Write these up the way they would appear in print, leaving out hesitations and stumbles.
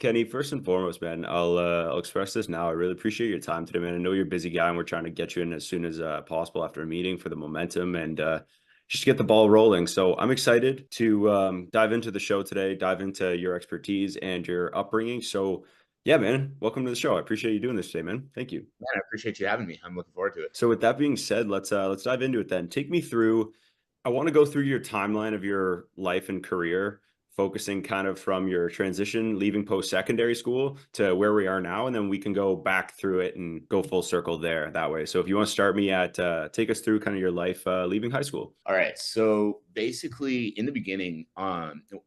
Kenny, first and foremost, man, I'll express this now. I really appreciate your time today, man. I know you're a busy guy, and we're trying to get you in as soon as possible after a meeting for the momentum and just get the ball rolling. So I'm excited to dive into the show today, dive into your expertise and your upbringing. So yeah, man, welcome to the show. I appreciate you doing this today, man. Thank you. Man, I appreciate you having me. I'm looking forward to it. So with that being said, let's dive into it then. Take me through. I want to go through your timeline of your life and career, focusing kind of from your transition, leaving post-secondary school to where we are now, and then we can go back through it and go full circle there that way. So if you want to start me at take us through kind of your life leaving high school. All right. So basically in the beginning,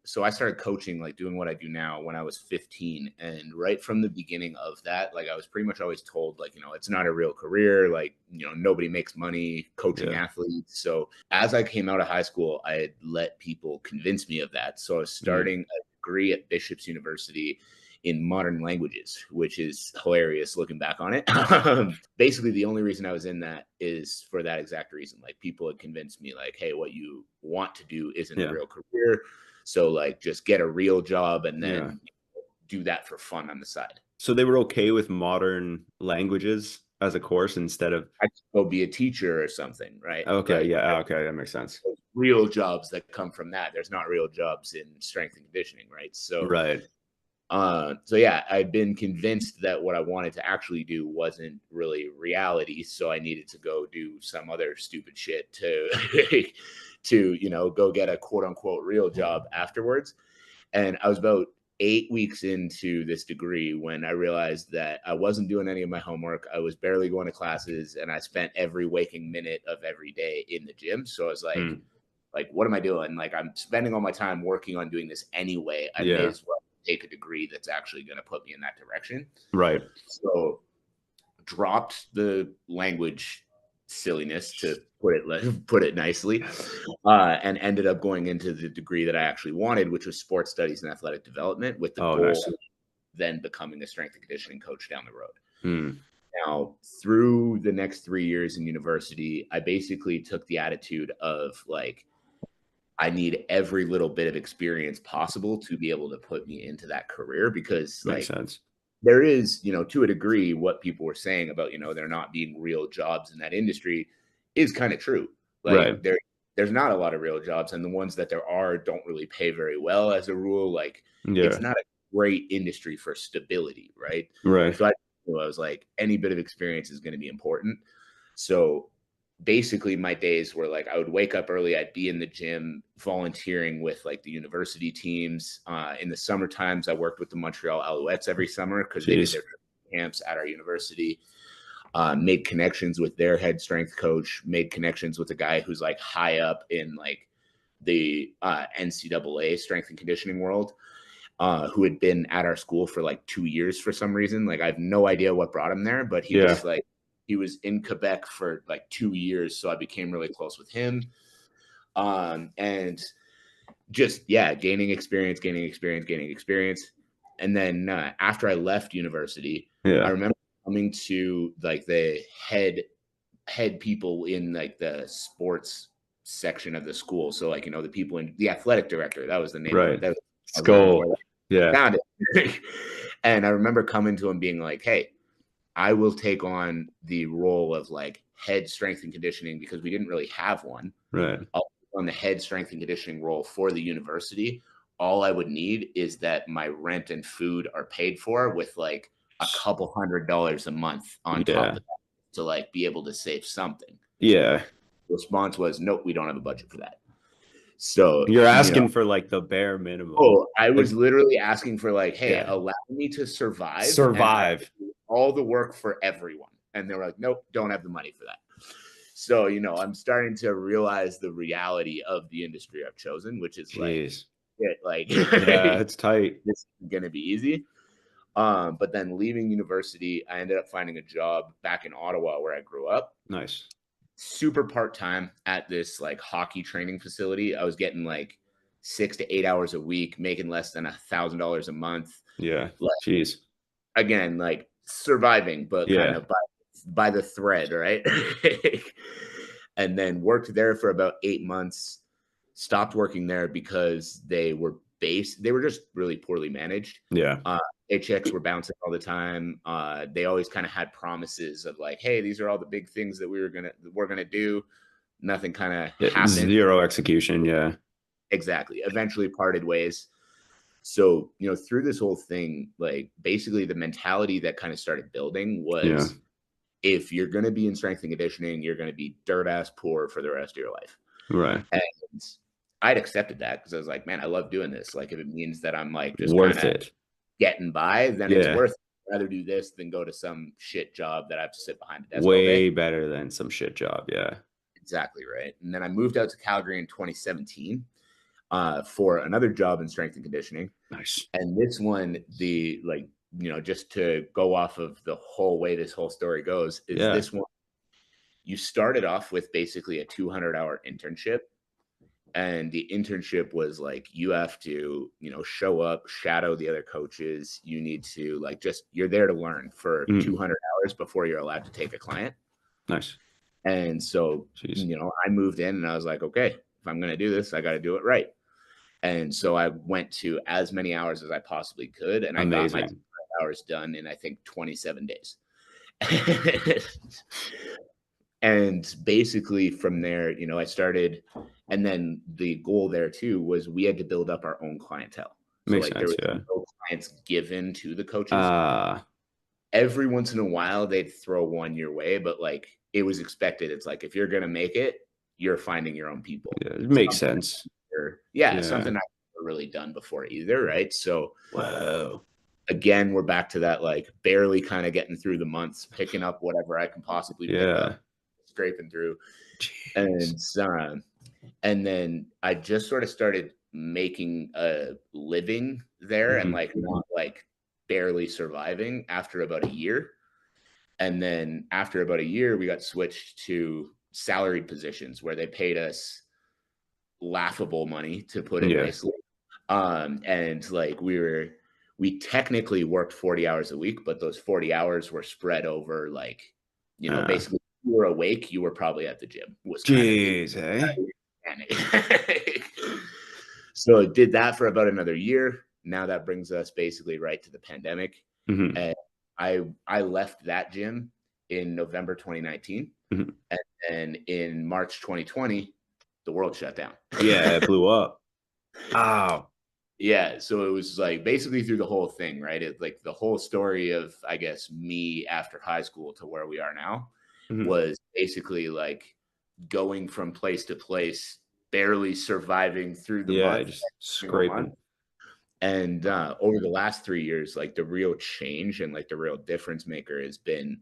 so I started coaching, like doing what I do now when I was 15. And right from the beginning of that, like I was pretty much always told, like, it's not a real career. Like, nobody makes money coaching Yeah. athletes. So as I came out of high school, I had let people convince me of that. So I was Mm. starting a degree at Bishop's University in modern languages, which is hilarious looking back on it. Basically, the only reason I was in that is for that exact reason. Like people had convinced me, like, hey, what you want to do isn't a Yeah. real career. So like just get a real job and Yeah. then do that for fun on the side. So they were okay with modern languages as a course instead of I could go be a teacher or something, right? okay, Like yeah, okay, that makes sense. there's real jobs that come from that. There's not real jobs in strength and conditioning, right? Right. So yeah, I'd been convinced that what I wanted to actually do wasn't really reality. So I needed to go do some other stupid shit to, go get a quote unquote real job afterwards. And I was about 8 weeks into this degree when I realized that I wasn't doing any of my homework. I was barely going to classes, and I spent every waking minute of every day in the gym. So I was Mm. like, what am I doing? Like, I'm spending all my time working on doing this anyway. I may Yeah. as well take a degree that's actually going to put me in that direction. Right. So dropped the language silliness, to put it nicely, and ended up going into the degree that I actually wanted, which was sports studies and athletic development, with the Oh, goal nice. of then becoming a strength and conditioning coach down the road. Mm. Now, through the next 3 years in university, I basically took the attitude of like, I need every little bit of experience possible to be able to put me into that career, because Makes like sense. there is, to a degree, what people were saying about, there not being real jobs in that industry is kind of true. Like Right. there's not a lot of real jobs, and the ones that there are don't really pay very well as a rule. Like it's Yeah. not a great industry for stability, right? Right. So I was like, any bit of experience is going to be important. So basically my days were like, I would wake up early, I'd be in the gym volunteering with like the university teams. In the summer times, I worked with the Montreal Alouettes every summer because they did Jeez. their camps at our university. Made connections with their head strength coach, made connections with a guy who's like high up in like the NCAA strength and conditioning world, who had been at our school for like 2 years for some reason. Like I have no idea what brought him there, but Yeah. he was in Quebec for like 2 years. So I became really close with him. And just, yeah, gaining experience, gaining experience, gaining experience. And then after I left university, I Yeah. remember coming to like the head people in like the sports section of the school. So like, the people in the athletic director, that was the name of it. Right. That was, I was looking for Skull. that. Yeah. Found it. And I remember coming to him being like, hey, I will take on the role of like head strength and conditioning, because we didn't really have one. Right. I'll take on the head strength and conditioning role for the university. All I would need is that my rent and food are paid for, with like a couple $100 a month on top Yeah. of that, to like be able to save something. Yeah. The response was, nope, we don't have a budget for that. So, You're asking for like the bare minimum. oh, I Like, was literally asking for like, hey, yeah. allow me to survive, and I Survive. will do all the work for everyone. And they were like, nope, don't have the money for that. So, I'm starting to realize the reality of the industry I've chosen, which is like, Jeez. like Yeah, this it's tight. is gonna be easy. But then leaving university, I ended up finding a job back in Ottawa where I grew up. Nice. Super part-time at this like hockey training facility. I was getting like 6 to 8 hours a week, making less than $1,000 a month. Yeah. Like, Jeez. again, like surviving, but kind Yeah. of by the thread, right? And then worked there for about 8 months. Stopped working there because they were they were just really poorly managed. Yeah. Paychecks were bouncing all the time. They always kind of had promises of like, hey, these are all the big things that we're gonna do. Nothing kind of happened. Zero execution. Yeah. Exactly. Eventually parted ways. So, through this whole thing, like basically the mentality that kind of started building Yeah. was, if you're going to be in strength and conditioning, you're going to be dirt ass poor for the rest of your life. Right. And I'd accepted that because I was like, man, I love doing this. Like, if it means that I'm like just kind Worth of it. getting by, then it's Yeah. worth it. I'd rather do this than go to some shit job that I have to sit behind a desk all day. Way better than some shit job. Yeah. Exactly right. And then I moved out to Calgary in 2017 for another job in strength and conditioning. Nice. And this one, just to go off of the whole way this whole story goes, is this one, you started off with basically a 200-hour internship. And the internship was like, you have to, show up, shadow the other coaches. You need to you're there to learn for 200 hours before you're allowed to take a client. Nice. And so, I moved in and I was like, okay, if I'm going to do this, I got to do it right. And so I went to as many hours as I possibly could. And I got my hours done in, I think, 27 days. And basically from there, I started, and then the goal there too was we had to build up our own clientele. So Makes sense, there was no clients given to the coaches. Every once in a while they'd throw one your way, but it was expected. It's like, if you're going to make it, you're finding your own people. Yeah, it makes sense. Something I've never really done before either. Right. So wow. Again, we're back to that, barely kind of getting through the months, picking up whatever I can possibly pick up, scraping through. Jeez. And then I just sort of started making a living there and not barely surviving after about a year. And then after about a year, we got switched to salaried positions where they paid us laughable money, to put it nicely. And we technically worked 40 hours a week, but those 40 hours were spread over basically, if you were awake, you were probably at the gym. So I did that for about another year. Now that brings us basically right to the pandemic. And I left that gym in November 2019. And then in March 2020, the world shut down. It blew up. Wow. Yeah, so it was basically through the whole thing, right? It's the whole story of, I guess, me after high school to where we are now was basically going from place to place, barely surviving through the month, just scraping. And over the last 3 years, the real change and the real difference maker has been,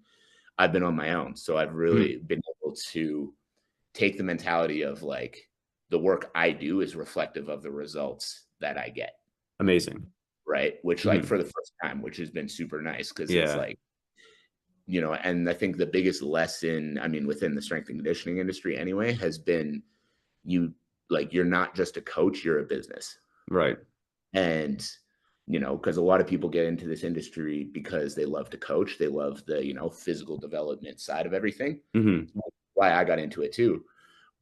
I've been on my own. So I've really been able to take the mentality of the work I do is reflective of the results that I get. Amazing. Right. Which for the first time, which has been super nice. Cause it's and I think the biggest lesson, within the strength and conditioning industry anyway, has been you're not just a coach, you're a business. Right. And, cause a lot of people get into this industry because they love to coach. They love the, physical development side of everything. Why I got into it too.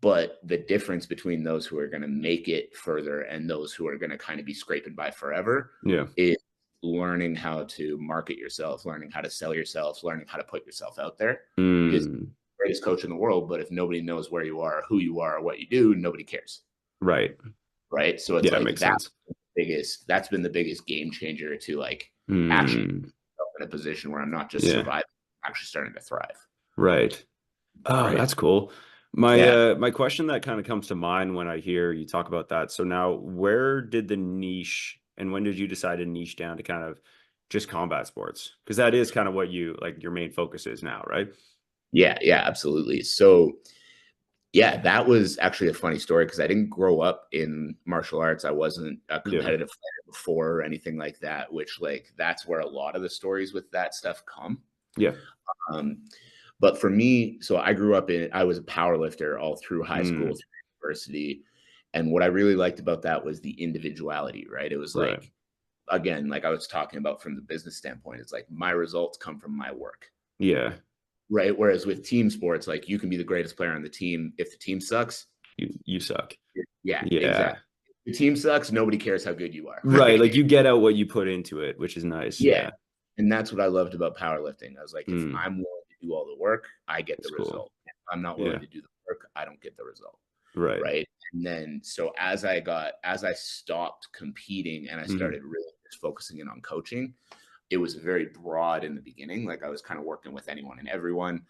But the difference between those who are going to make it further and those who are going to kind of be scraping by forever is learning how to market yourself, learning how to sell yourself, learning how to put yourself out there. Because you're the greatest coach in the world, but if nobody knows where you are, who you are, or what you do, nobody cares. Right. Right. So it's makes sense. That's been the biggest game changer to actually in a position where I'm not just surviving, I'm actually starting to thrive. Right. Oh, that's cool. My question that kind of comes to mind when I hear you talk about that. So now, where did the niche, and when did you decide to niche down to kind of just combat sports? Because that is kind of what you your main focus is now, right? Yeah, absolutely. So that was actually a funny story because I didn't grow up in martial arts. I wasn't a competitive player before or anything like that, which that's where a lot of the stories with that stuff come. Yeah. But for me, so I grew up I was a power lifter all through high school, through university. And what I really liked about that was the individuality, right? It was again, I was talking about from the business standpoint, it's my results come from my work. Yeah. Right. Whereas with team sports, you can be the greatest player on the team. If the team sucks, you suck. Yeah, exactly. the team sucks, nobody cares how good you are. Right. Like you get out what you put into it, which is nice. Yeah. Yeah. And that's what I loved about powerlifting. I was like, if Mm, I'm willing to do all the work, I get the that's cool. result. If I'm not willing Yeah. to do the work, I don't get the result. Right. Right. And then so as I stopped competing and I Hmm. started really just focusing in on coaching, it was very broad in the beginning. Like I was kind of working with anyone and everyone.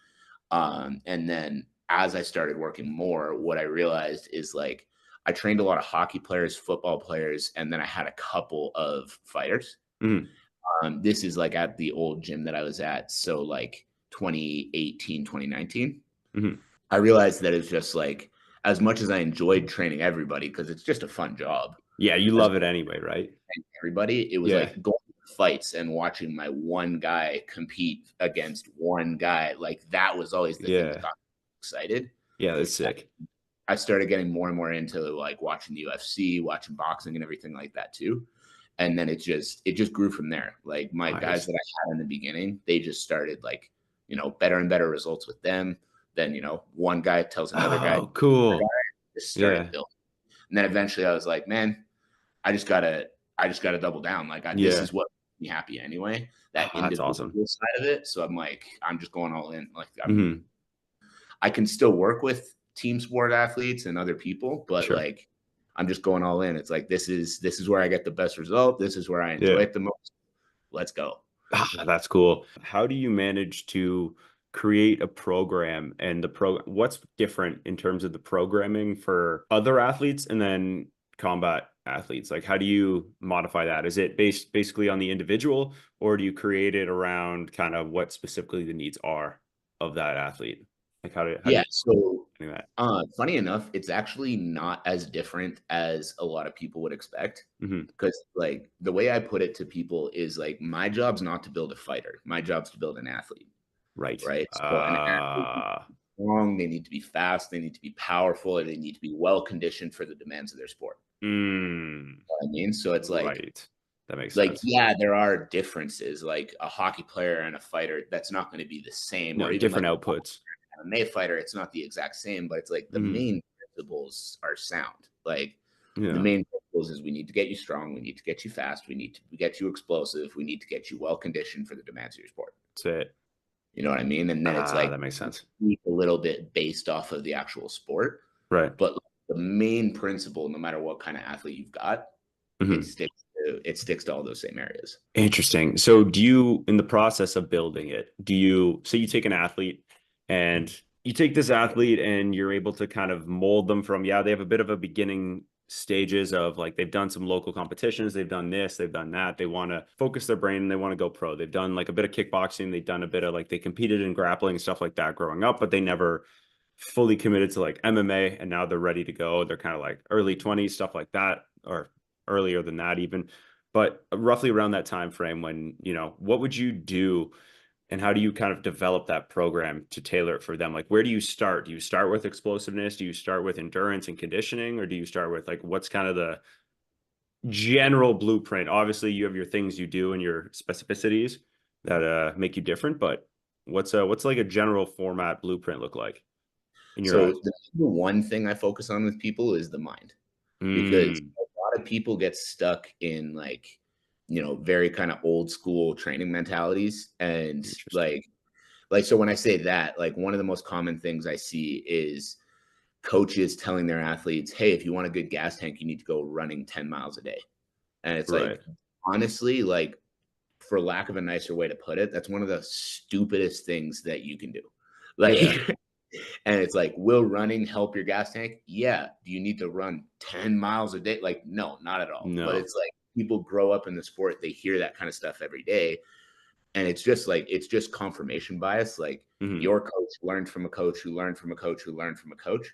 And then as I started working more, what I realized is like I trained a lot of hockey players, football players, and then I had a couple of fighters. Hmm. This is like at the old gym that I was at. So like 2018, 2019. Hmm. I realized that it's just like as much as I enjoyed training everybody, because it's just a fun job, Yeah. You as love it anyway, right? everybody, it was Yeah. like going to fights and watching my one guy compete against one guy. Like that was always the thing that Yeah. got me excited. Yeah. That's sick. I started getting more and more into like watching the UFC, watching boxing and everything like that too. And then it just grew from there. Like my guys Nice. that I had in the beginning, they just started like, better and better results with them. Then, one guy tells another guy, Oh, cool. just started Yeah. building. And then eventually I was like, man, I just gotta double down. Like this Yeah. is what makes me happy anyway, that Oh, that's individual awesome. side of it. So I'm like, I'm just going all in. Like Hmm. I can still work with team sport athletes and other people, but Sure. like I'm just going all in. It's like this is where I get the best result. This is where I enjoy Yeah. it the most. Let's go. Ah, that's cool. How do you manage to create a program and what's different in terms of the programming for other athletes and then combat athletes? Like how do you modify that? Is it basically on the individual or do you create it around kind of what specifically the needs are of that athlete? Like how do Yeah. you So do that? funny enough, it's actually not as different as a lot of people would expect. Hmm. Because like the way I put it to people is like my job's not to build a fighter. My job's to build an athlete. Right. Right. So an athlete needs to be strong, they need to be fast, they need to be powerful, and they need to be well conditioned for the demands of their sport. Mm, You know what I mean? So it's right. That makes like, sense. yeah, there are differences. Like a hockey player and a fighter, that's not going to be the same, or No, even different like outputs. an MMA fighter, it's not the exact same, but it's like the Hmm. main principles are sound. Like the Yeah. main principles is we need to get you strong, we need to get you fast, we need to get you explosive, we need to get you well conditioned for the demands of your sport. That's it. You know what I mean? And then it's Ah, like that makes sense. a little bit based off of the actual sport, Right. but the main principle, no matter what kind of athlete you've got, it Hmm. sticks to all those same areas. Interesting. So, do you, in the process of building it, so you take an athlete and you take this athlete and you're able to kind of mold them from, yeah, they have a bit of a beginning stages of like they've done some local competitions, they've done this, they've done that. They want to focus their brain and they want to go pro. They've done like a bit of kickboxing, they've done a bit of like they competed in grappling and stuff like that growing up, but they never fully committed to like MMA and now they're ready to go. They're kind of like early 20s, stuff like that, or earlier than that even. But roughly around that time frame when, what would you do and how do you kind of develop that program to tailor it for them? Like where do you start? Do you start with explosiveness? Do you start with endurance and conditioning? Or do you start with like what's kind of the general blueprint? Obviously you have your things you do and your specificities that make you different, but what's like a general format blueprint look like in your So eyes? the number one thing I focus on with people is the mind, because Mm, a lot of people get stuck in like, very kind of old school training mentalities. And interesting. so when I say that, like one of the most common things I see is coaches telling their athletes, hey, if you want a good gas tank, you need to go running 10 miles a day. And it's Right. like, honestly, like, for lack of a nicer way to put it, that's one of the stupidest things that you can do. Like, Yeah. and it's like, will running help your gas tank? Yeah. Do you need to run 10 miles a day? Like, no, not at all. But No. it's like people grow up in the sport, they hear that kind of stuff every day. And it's just like, it's just confirmation bias. Like, Hmm. your coach learned from a coach who learned from a coach who learned from a coach.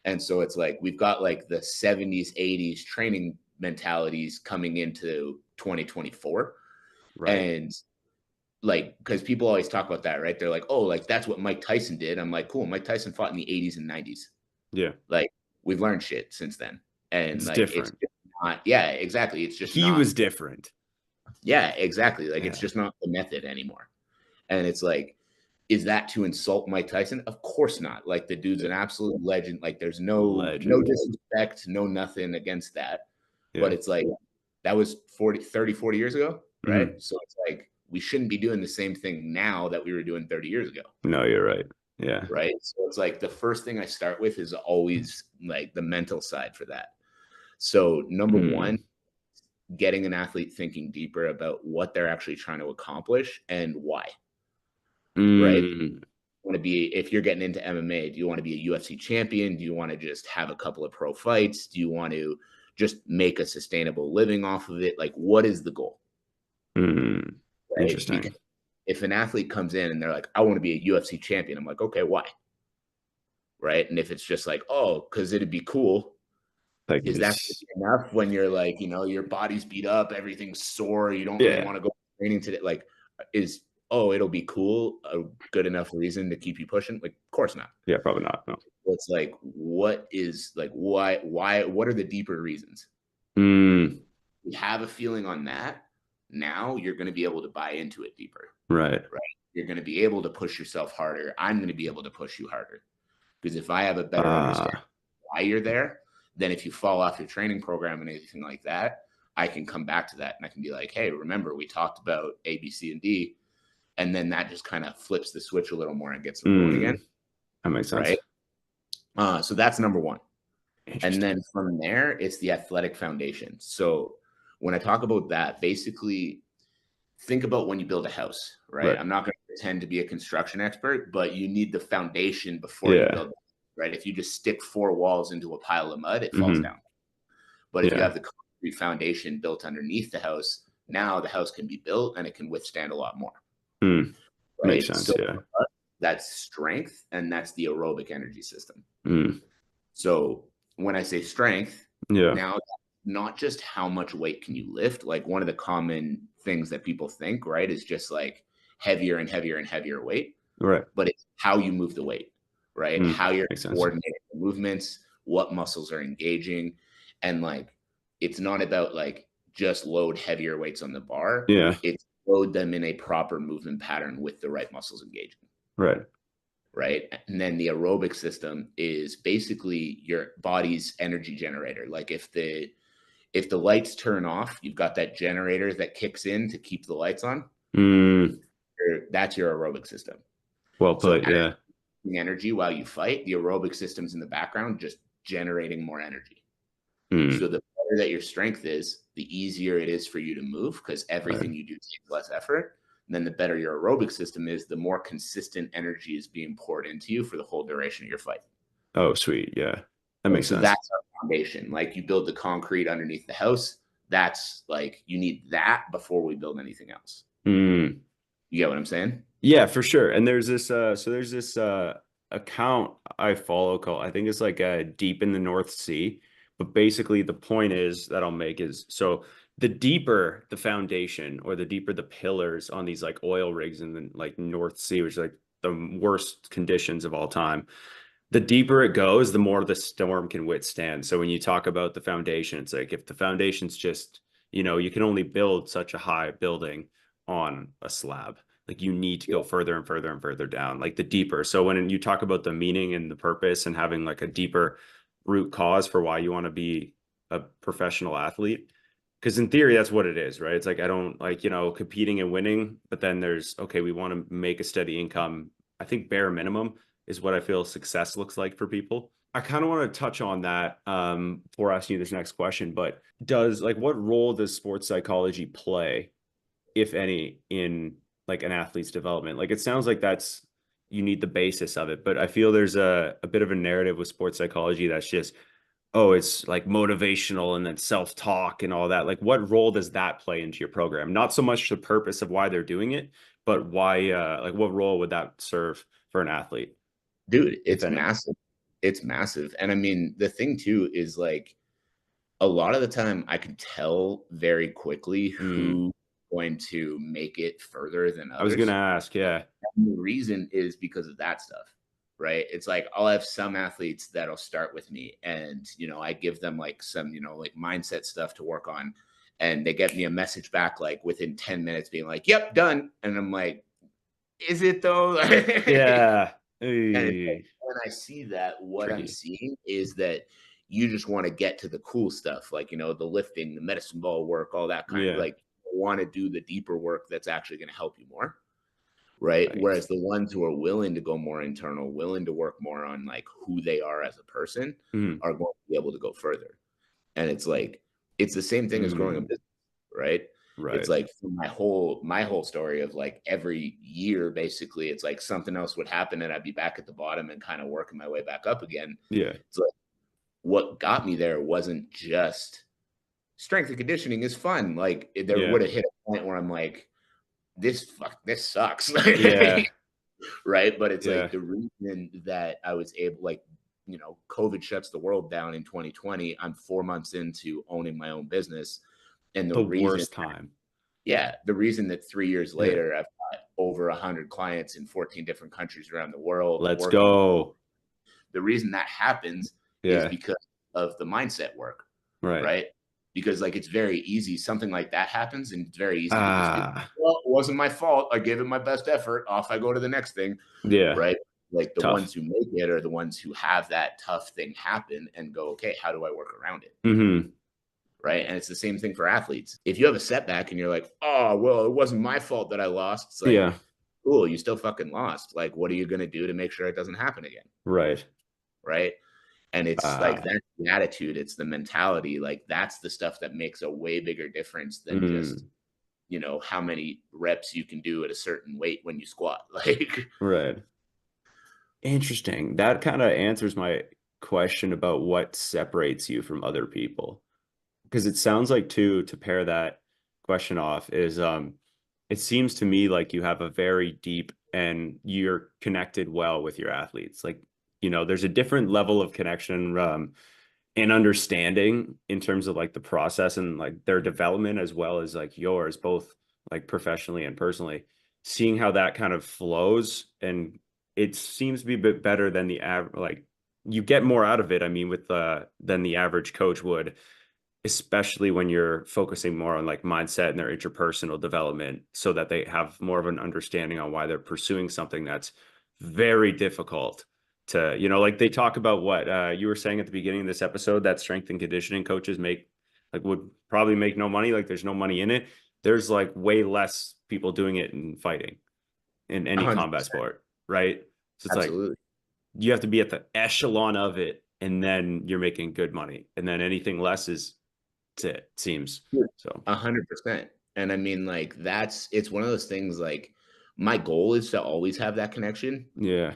And so it's like we've got like the 70s, 80s training mentalities coming into 2024. Right. And like, because people always talk about that, right? They're like, oh, like that's what Mike Tyson did. I'm like, cool. Mike Tyson fought in the 80s and 90s. Yeah. Like, we've learned shit since then. And It's like, it's different. just not, yeah, exactly. It's just He not, was different. yeah, exactly. Like, it's Yeah. just not the method anymore. And it's like, is that to insult Mike Tyson? Of course not. Like the dude's Yeah. an absolute legend. Like there's no Legend. disrespect, no nothing against that. but Yeah. it's like that was 40 years ago, right? Mhm. So it's like we shouldn't be doing the same thing now that we were doing 30 years ago, No, you're right. Yeah. right? So it's like the first thing I start with is always like the mental side for that. So number one, Mm. getting an athlete thinking deeper about what they're actually trying to accomplish and why, right? Mm. Want to be, if you're getting into MMA, do you want to be a UFC champion? Do you want to just have a couple of pro fights? Do you want to just make a sustainable living off of it? Like, what is the goal? Mm. Right? Because Interesting. if an athlete comes in and they're like, I want to be a UFC champion, I'm like, okay, why? Right. And if it's just like, oh, because it'd be cool, Like is that this. enough when you're like, your body's beat up, everything's sore, you don't really Yeah. want to go training today? Like, is, oh, it'll be cool a good enough reason to keep you pushing? Like, of course not. Yeah, probably not. No. It's like, what is like, what are the deeper reasons? Mm. You have a feeling on that. Now you're going to be able to buy into it deeper, Right. right? You're going to be able to push yourself harder. I'm going to be able to push you harder because if I have a better understanding Uh, why you're there, then if you fall off your training program and anything like that, I can come back to that and I can be like, hey, remember we talked about A, B, C, and D. And then that just kind of flips the switch a little more and gets them going again. that makes sense. Right. So that's number one. And Interesting. then from there, it's the athletic foundation. So when I talk about that, basically think about when you build a house, right? Right. I'm not going to pretend to be a construction expert, but you need the foundation before you Yeah. build, right? If you just stick 4 walls into a pile of mud, it falls Hmm. down. But if you Yeah. have the concrete foundation built underneath the house, now the house can be built and it can withstand a lot more, Mm. Makes right? sense. So Yeah. that's strength and that's the aerobic energy system. Mm. So when I say strength, Yeah. now not just how much weight can you lift, like one of the common things that people think, right, is just like heavier and heavier and heavier weight, Right. but it's how you move the weight, right? Mm. How you're Makes sense. coordinating the movements, what muscles are engaging, and like it's not about like just load heavier weights on the bar. Yeah. It's load them in a proper movement pattern with the right muscles engaging, Right. right? And then the aerobic system is basically your body's energy generator. Like if the lights turn off, you've got that generator that kicks in to keep the lights on. Mm. That's your aerobic system. Well So put. Yeah. energy while you fight, the aerobic system's in the background just generating more energy. So Mm. the better that your strength is, the easier it is for you to move because Right. everything you do takes less effort. And then the better your aerobic system is, the more consistent energy is being poured into you for the whole duration of your fight. Oh, sweet. Yeah. That makes So sense. that's our foundation. Like you build the concrete underneath the house. That's like you need that before we build anything else. Mm. You get what I'm saying? Yeah, for sure. And there's this so there's this account I follow called, I think it's like Deep in the North Sea. But basically the point is that I'll make is, so the deeper the foundation or the deeper the pillars on these like oil rigs in the like North Sea, which is like the worst conditions of all time, the deeper it goes, the more the storm can withstand. So when you talk about the foundation, it's like if the foundation's just, you can only build such a high building on a slab. Like you need to Yeah. go further and further and further down, like the deeper. So when you talk about the meaning and the purpose and having like a deeper root cause for why you want to be a professional athlete, because in theory, that's what it is, right? It's like, I don't like, competing and winning, but then there's, okay, we want to make a steady income. I think bare minimum is what I feel success looks like for people. I kind of want to touch on that before asking you this next question, but what role does sports psychology play, if any, in like an athlete's development? Like it sounds like you need the basis of it, but I feel there's a bit of a narrative with sports psychology that's just, oh, it's like motivational and then self-talk and all that. Like what role does that play into your program? Not so much the purpose of why they're doing it, but why like what role would that serve for an athlete, Dude, if it's any? massive. It's massive. And I mean, the thing too is like a lot of the time I can tell very quickly Mm. who's going to make it further than I was gonna others. ask, yeah. And the reason is because of that stuff, right? It's like I'll have some athletes that'll start with me and, I give them like some, like mindset stuff to work on. And they get me a message back like within 10 minutes being like, yep, done. And I'm like, is it though? Yeah. And it's like, Hey, when I see that, what I'm tricky. seeing is that you just want to get to the cool stuff, like, the lifting, the medicine ball work, all that kind of, Yeah. like, want to do the deeper work that's actually going to help you more. Right. Right. Whereas the ones who are willing to go more internal, willing to work more on like who they are as a person, Mhm. are going to be able to go further. And it's like, it's the same thing as growing a Mm. business, right? It's Right. like for my whole story of like every year, basically, it's like something else would happen and I'd be back at the bottom and kind of working my way back up again. Yeah. It's like what got me there wasn't just strength and conditioning is fun. Like there Yeah. would have hit a point where I'm like, this sucks. Yeah. Right. But it's Yeah. like the reason that I was able, like, COVID shuts the world down in 2020. I'm 4 months into owning my own business. And The worst time. the reason that 3 years Yeah. later, I've got over 100 clients in 14 different countries around the world Let's working, go. the reason that happens is Yeah. because of the mindset work, Right. right? Because like it's very easy. Something like that happens, and it's very easy to just be, Ah. well, it wasn't my fault. I gave it my best effort. Off I go to the next thing, Yeah. right? Like the Tough. ones who make it are the ones who have that tough thing happen and go, okay, how do I work around it? Mhm. Right. And it's the same thing for athletes. If you have a setback and you're like, oh, well, it wasn't my fault that I lost. It's like, Yeah. cool, you still fucking lost. Like, what are you going to do to make sure it doesn't happen again? Right. Right. And it's like Ah. that's the attitude, it's the mentality. Like that's the stuff that makes a way bigger difference than just, Mm. how many reps you can do at a certain weight when you squat. Like, Right. Interesting. That kind of answers my question about what separates you from other people. Because it sounds like too, to pair that question off is it seems to me like you have a very deep and you're connected well with your athletes. Like, there's a different level of connection and understanding in terms of like the process and like their development as well as like yours, both like professionally and personally. Seeing how that kind of flows, and it seems to be a bit better than the average, like you get more out of it, I mean, with than the average coach would, especially when you're focusing more on like mindset and their interpersonal development so that they have more of an understanding on why they're pursuing something that's very difficult to, like they talk about what you were saying at the beginning of this episode, that strength and conditioning coaches would probably make no money. Like there's no money in it. There's like way less people doing it in fighting in any combat 100%. sport, right? So it's like Absolutely. you have to be at the echelon of it and then you're making good money. And then anything less is it seems so. 100%. And I mean, like, it's one of those things, like, my goal is to always have that connection. Yeah.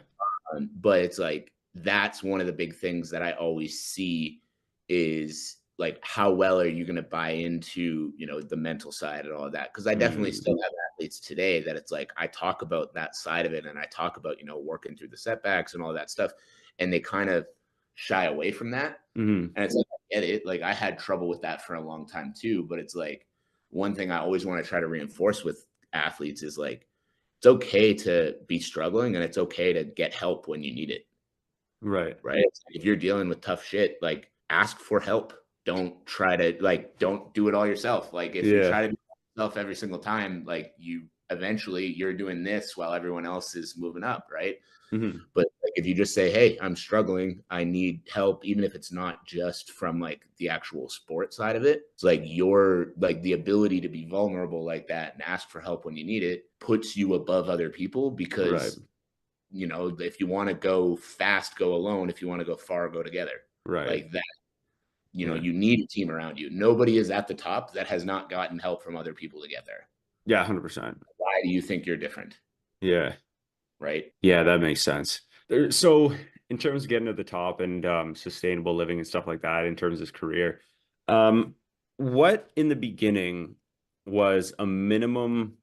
But it's like that's one of the big things that I always see is like how well are you going to buy into the mental side and all of that, because I definitely Mm, still have athletes today that it's like I talk about that side of it and I talk about working through the setbacks and all that stuff, and they kind of shy away from that. mhm. And it's like I get it, like I had trouble with that for a long time too, but it's like one thing I always want to try to reinforce with athletes is like it's okay to be struggling and it's okay to get help when you need it, Right. right? It's like if you're dealing with tough shit, like ask for help. Don't do it all yourself. Like if you Yeah. try to do it yourself every single time, like you're doing this while everyone else is moving up, right? Mhm. But like if you just say, "Hey, I'm struggling. I need help," even if it's not just from like the actual sport side of it, it's like the ability to be vulnerable like that and ask for help when you need it puts you above other people Right. because if you want to go fast, go alone. If you want to go far, go together. Right. Like that, Yeah. you need a team around you. Nobody is at the top that has not gotten help from other people to get there. Yeah, 100%. Why do you think you're different? Yeah. Right? Yeah, that makes sense. So in terms of getting to the top and sustainable living and stuff like that, in terms of his career, um, what in the beginning was a minimum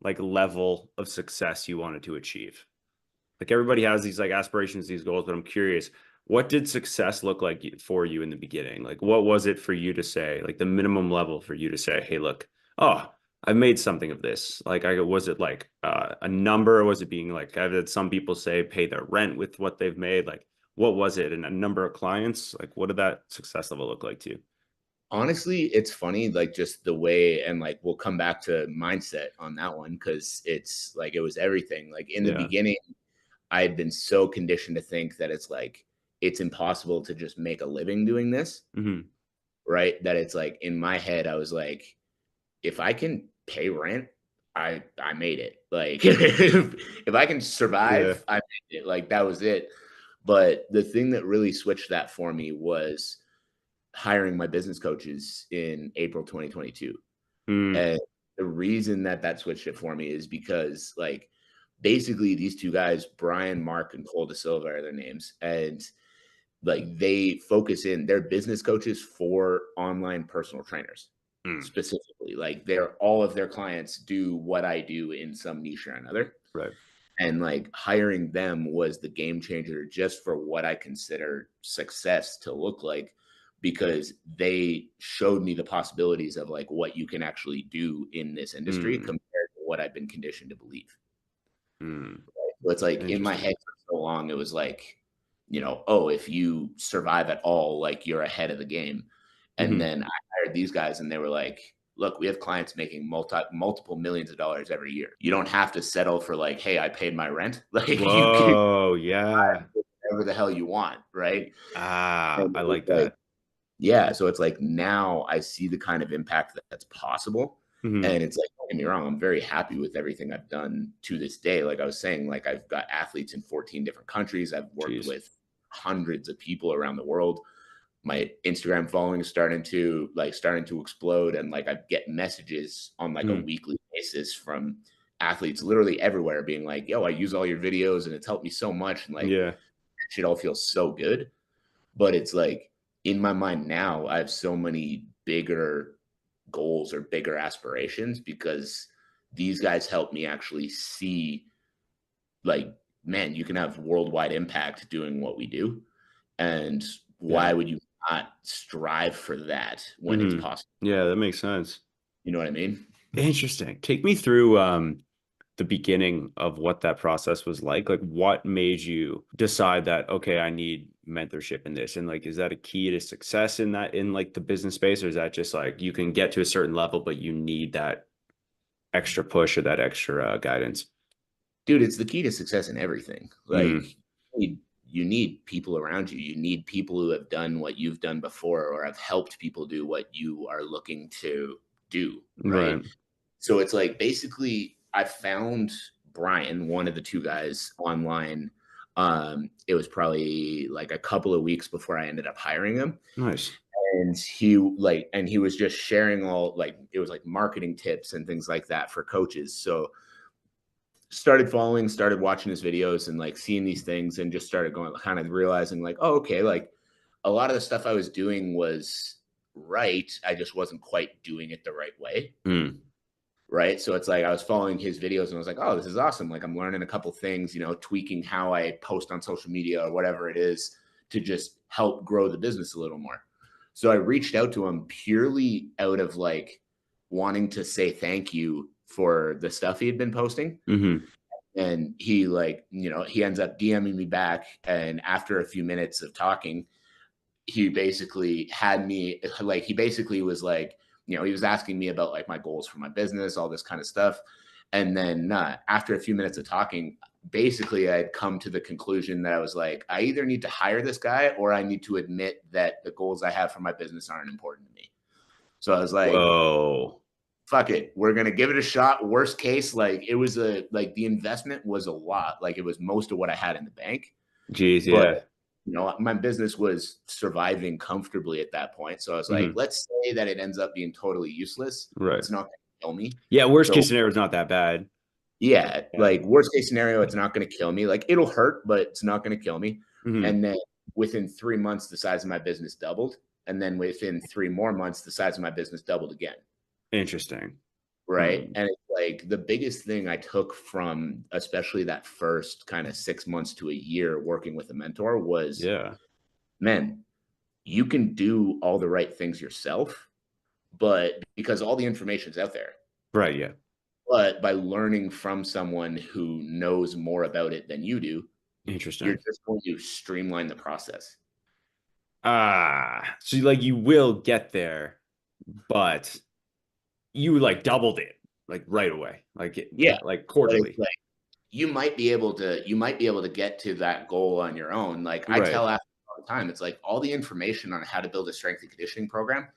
like level of success you wanted to achieve? Like everybody has these like aspirations, these goals, but I'm curious, what did success look like for you in the beginning? Like what was it for you to say, like the minimum level for you to say, hey, look, oh, I made something of this. Like was it like a number? Or was it being like I've had some people say pay their rent with what they've made? Like what was it? And a number of clients? Like what did that success level look like to you? Honestly, it's funny, like just the way, and like we'll come back to mindset on that one because it's like it was everything. Like in the Yeah. beginning, I had been so conditioned to think that it's like it's impossible to just make a living doing this, Hmm. right? That it's like in my head, I was like, if I can pay rent, I made it. Like if I can Yeah. survive, I made it. Like that was it. But the thing that really switched that for me was hiring my business coaches in April 2022. Mm. And the reason that that switched it for me is because like basically these two guys, Brian, Mark, and Cole DeSilva are their names. And like they focus in, they're business coaches for online personal trainers Mm. specifically. Like they're all of their clients do what I do in some niche or another. Right. And like hiring them was the game changer just for what I consider success to look like, because they showed me the possibilities of like what you can actually do in this industry Mm. compared to what I've been conditioned to believe. Mm. So it's like in my Interesting. head for so long, it was like, oh, if you survive at all, like you're ahead of the game. And Hmm. then I hired these guys and they were like, look, we have clients making multiple millions of dollars every year. You don't have to settle for like, hey, I paid my rent. Like you can Whoa. Yeah. do whatever the hell you want. Right. Ah, And I it's like like, that. yeah. So it's like now I see the kind of impact that's possible. Hmm. And it's like, don't get me wrong, I'm very happy with everything I've done to this day. Like I was saying, like I've got athletes in 14 different countries. I've worked Jeez. with hundreds of people around the world. My Instagram following is starting to explode. And like I get messages on like a Mm. weekly basis from athletes literally everywhere being like, yo, I use all your videos and it's helped me so much. And like Yeah. that shit all feels so good. But it's like in my mind now, I have so many bigger goals or bigger aspirations because these guys help me actually see like, man, you can have worldwide impact doing what we do. And Yeah. why would you not strive for that when it's Hmm. possible? Yeah, that makes sense. You know what I mean? Interesting. Take me through the beginning of what that process was like. Like what made you decide that, okay, I need mentorship in this? And like, is that a key to success in that, in like the business space? Or is that just like you can get to a certain level, but you need that extra push or that extra guidance? Dude, it's the key to success in everything. Like Mm. you need people around you. You need people who have done what you've done before or have helped people do what you are looking to do, right? Right. So it's like basically I found Brian, one of the two guys online. It was probably like a couple of weeks before I ended up hiring him. Nice. And he was just sharing all like it was like marketing tips and things like that for coaches. So started watching his videos and like seeing these things and just started going kind of realizing like, oh, okay, like a lot of the stuff I was doing was right. I just wasn't quite doing it the right way. Mm. Right. So it's like I was following his videos and I was like, oh, this is awesome. Like I'm learning a couple things, tweaking how I post on social media or whatever it is to just help grow the business a little more. So I reached out to him purely out of like wanting to say thank you for the stuff he had been posting. Hmm. And he like, he ends up DMing me back. And after a few minutes of talking, he basically had me like he basically was like, he was asking me about like my goals for my business, all this kind of stuff. And then after a few minutes of talking, basically I had come to the conclusion that I was like, I either need to hire this guy or I need to admit that the goals I have for my business aren't important to me. So I was like, Whoa. fuck it, we're gonna give it a shot. Worst case, like it was the investment was a lot, like it was most of what I had in the bank, Geez. but Yeah. my business was surviving comfortably at that point. So I was like, Hmm. let's say that it ends up being totally useless. Right. It's not going to kill me. Yeah. Worst So case scenario is not that bad. yeah, Yeah. like worst case scenario, it's not going to kill me. Like it'll hurt, but it's not going to kill me. Hmm. And then within 3 months, the size of my business doubled. And then within 3 more months, the size of my business doubled again. Interesting. Right. Hmm. And it's like the biggest thing I took from especially that first kind of 6 months to a year working with a mentor was, Yeah. man, you can do all the right things yourself, but because all the information's out there. Right. Yeah. But by learning from someone who knows more about it than you do, you're Interesting. just going to streamline the process. Ah, so like you will get there, but you like doubled it like right away, Yeah. like But it's quarterly. like you might be able to get to that goal on your own. Like I tell Right. athletes time. It's like all the information on how to build a strength and conditioning program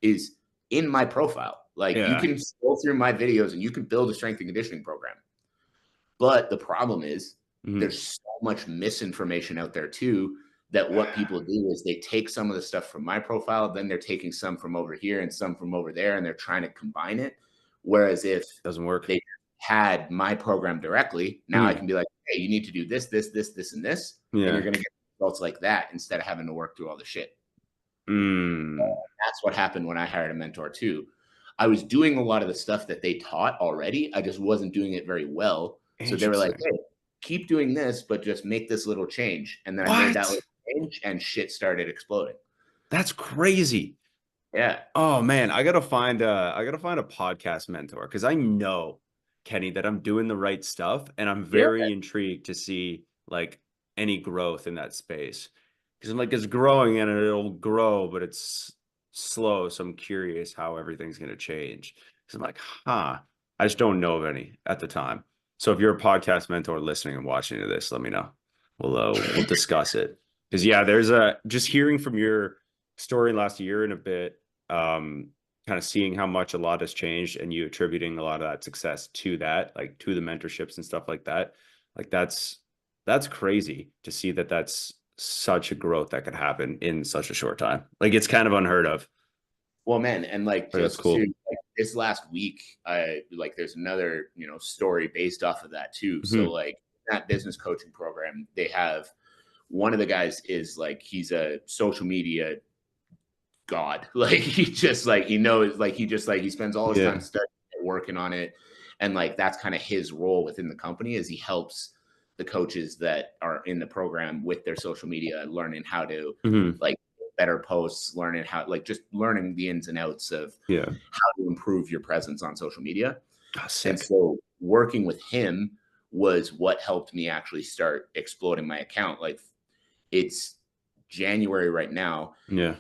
is in my profile. Like you Yeah. can scroll through my videos and you can build a strength and conditioning program. But the problem is Mhm. there's so much misinformation out there too, that what people do is they take some of the stuff from my profile, then they're taking some from over here and some from over there, and they're trying to combine it. Whereas if Doesn't work. they had my program directly, now I Mhm. can be like, hey, you need to do this, this, this, this, and this, and you're Yeah. going to get results like that instead of having to work through all the shit. Mm. That's what happened when I hired a mentor too. I was doing a lot of the stuff that they taught already. I just wasn't doing it very well. So they were like, Interesting. hey, keep doing this, but just make this little change. And then I made that What? little change and shit started exploding. That's crazy. Yeah. Oh man, I gotta find a podcast mentor because I know, Kenny, that I'm doing the right stuff and I'm Yeah. very intrigued to see like any growth in that space. Because I'm like, it's growing and it'll grow, but it's slow. So I'm curious how everything's gonna change. Because I'm like, huh, I just don't know of any at the time. So if you're a podcast mentor listening and watching to this, let me know. We'll discuss it. Because yeah, there's a just hearing from your story last year and a bit, kind of seeing how much a lot has changed and you attributing a lot of that success to that, like to the mentorships and stuff like that. Like that's crazy to see that that's such a growth that could happen in such a short time. Like it's kind of unheard of. Well, man, and like But that's just to cool. like this last week, I like there's another, story based off of that too. So Hmm. like that business coaching program, they have one of the guys is like he's a social media god. Like he just like he knows like he just like he spends all his time Yeah. studying it, working on it. And like that's kind of his role within the company is he helps the coaches that are in the program with their social media, learning how to Hmm. like better posts, learning how like just learning the ins and outs of Yeah. how to improve your presence on social media. Oh, And sick. so working with him was what helped me actually start exploding my account. Like it's January right now. Yeah.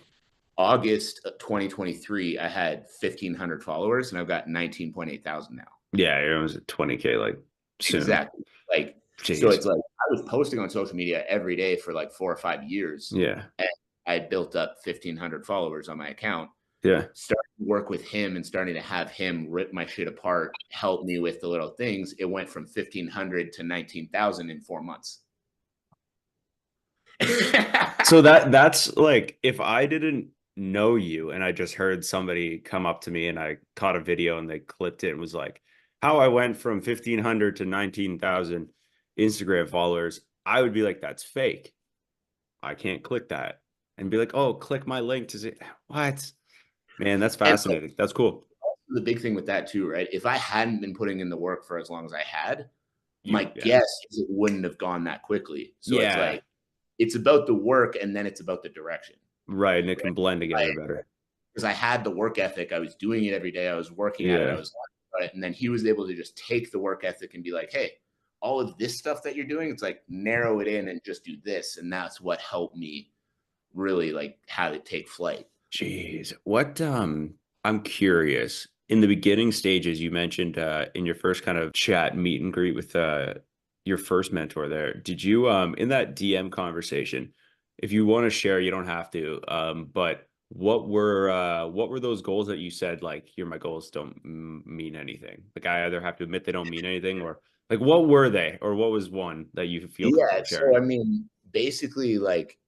August of 2023, I had 1,500 followers and I've got 19.8 thousand now. Yeah. It was at 20K like soon. Exactly. Like, so Jeez. it's like I was posting on social media every day for like 4 or 5 years Yeah. and I had built up 1,500 followers on my account. Yeah. Starting to work with him and starting to have him rip my shit apart, help me with the little things. It went from 1,500 to 19,000 in 4 months. So that's like if I didn't know you and I just heard somebody come up to me and I caught a video and they clipped it and was like, how I went from 1,500 to 19,000 Instagram followers, I would be like, that's fake. I can't click that. And be like, oh, click my link to see what? Man, that's And fascinating. That's cool. the big thing with that too, right? If I hadn't been putting in the work for as long as I had, my Yeah. guess is it wouldn't have gone that quickly. So it's Yeah. like it's about the work and then it's about the direction, Right. And it right? can blend together better. Because I had the work ethic, I was doing it every day, I was working at it, I Yeah. was learning about it, and then he was able to just take the work ethic and be like, "Hey, all of this stuff that you're doing, it's like narrow it in and just do this," and that's what helped me really like have it take flight. Jeez. What I'm curious. In the beginning stages, you mentioned in your first kind of chat meet and greet with your first mentor there, did you in that DM conversation, if you want to share, you don't have to, but what were those goals that you said like here my goals don't mean anything? Like I either have to admit they don't mean anything or like what were they or what was one that you feel Yeah, comfortable so sharing? I mean, basically, like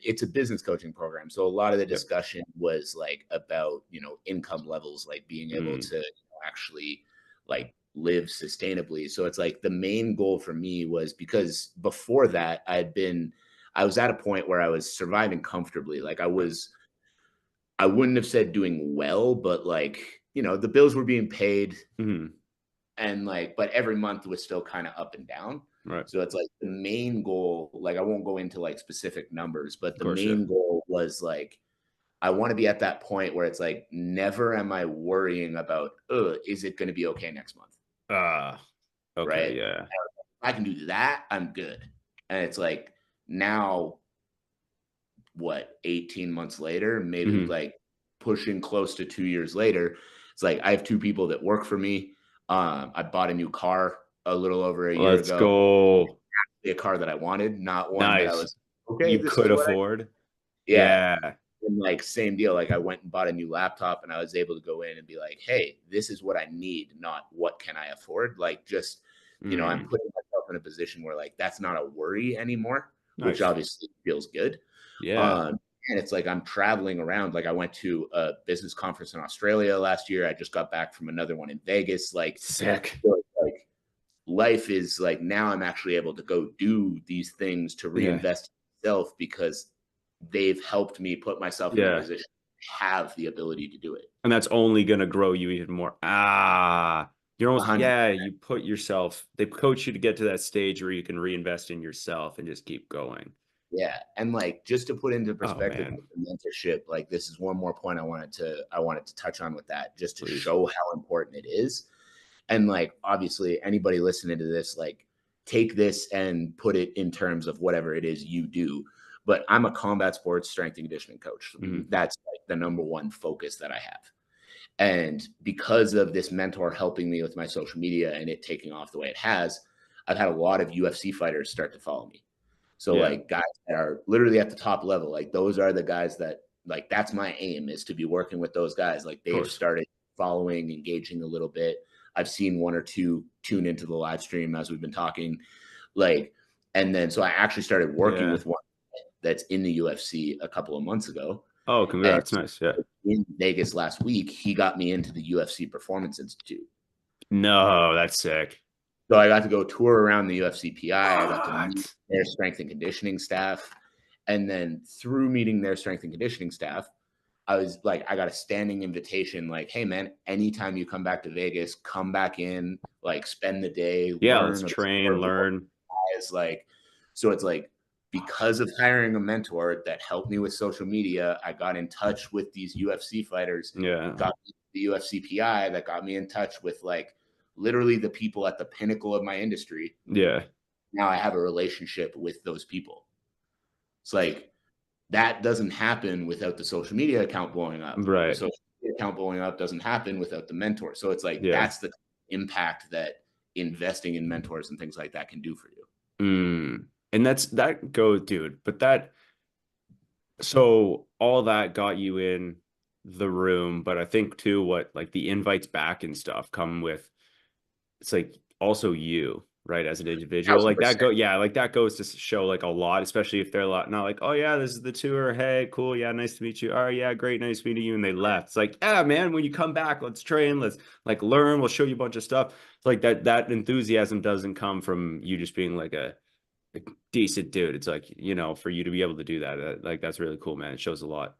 it's a business coaching program, so a lot of the Yep. discussion was like about income levels, like being able Mm, to actually like live sustainably. So it's like the main goal for me was because before that, I was at a point where I was surviving comfortably. Like right. I wouldn't have said doing well, but like the bills were being paid Mhm. and like but every month was still kind of up and down. Right. So it's like the main goal, like I won't go into like specific numbers, but Of the course, yeah. main goal was like I want to be at that point where it's like never am I worrying about is it going to be okay next month, Ah, okay, right? yeah. I can do that, I'm good. And it's like now what 18 months later, maybe Mhm. like pushing close to 2 years later, it's like I have two people that work for me. I bought a new car a little over a year Let's ago, go. a car that I wanted, not one that I Nice. was okay, you this is could what I, afford. yeah. Yeah. And like same deal. Like I went and bought a new laptop and I was able to go in and be like, hey, this is what I need, not what can I afford. Like just, I'm Mm, putting myself in a position where like that's not a worry anymore, which nice. obviously feels good. Yeah. Um, and it's like I'm traveling around. Like I went to a business conference in Australia last year. I just got back from another one in Vegas. Sick. So it's like life is like now I'm actually able to go do these things to Yeah. reinvest in myself because they've helped me put myself in a Yeah. position to have the ability to do it. And that's only going to grow you even more. You're almost, 100. yeah, you put yourself, they coach you to get to that stage where you can reinvest in yourself and just keep going. Yeah. And like just to put into Oh, perspective man, with the mentorship, like this is one more point I wanted to touch on with that, just to please. show how important it is. And like obviously anybody listening to this, like take this and put it in terms of whatever it is you do. But I'm a combat sports strength and conditioning coach. Mhm. That's like the number one focus that I have. And because of this mentor helping me with my social media and it taking off the way it has, I've had a lot of UFC fighters start to follow me. So Yeah, like guys that are literally at the top level, like those are the guys that like that's my aim is to be working with those guys. Like of they've course. started following, engaging a little bit. I've seen one or two tune into the live stream as we've been talking. Like, and then so I actually started working Yeah. with one that's in the UFC a couple of months ago. Oh, And congrats. Nice. Yeah. in Vegas last week, he got me into the UFC Performance Institute. No, that's sick. So I got to go tour around the UFC PI. I got to meet What? their strength and conditioning staff. And then through meeting their strength and conditioning staff, I was like, I got a standing invitation, like, hey man, anytime you come back to Vegas, come back in, like spend the day, Yeah, let's learn, train, absorb the learn. guys. Like, so it's like because of hiring a mentor that helped me with social media, I got in touch with these UFC fighters, Yeah. got the UFC PI that got me in touch with like literally the people at the pinnacle of my industry. Yeah. Now I have a relationship with those people. It's like that doesn't happen without the social media account blowing up. The Right. social media account blowing up doesn't happen without the mentor. So it's like Yeah. that's the impact that investing in mentors and things like that can do for you. And that go, dude. But so all that got you in the room, but I think too, what like the invites back and stuff come with, it's like also you, right, as an individual, Thousand like that percent. yeah, like that goes to show like a lot, especially if they're a lot not like, oh yeah, this is the tour, hey, cool, yeah, nice to meet you, oh yeah, great, nice meeting you, and they left. It's like, yeah, man, when you come back, let's train, let's like learn, we'll show you a bunch of stuff. It's like that enthusiasm doesn't come from you just being like a decent dude. It's like, for you to be able to do that, like that's really cool, man. It shows a lot.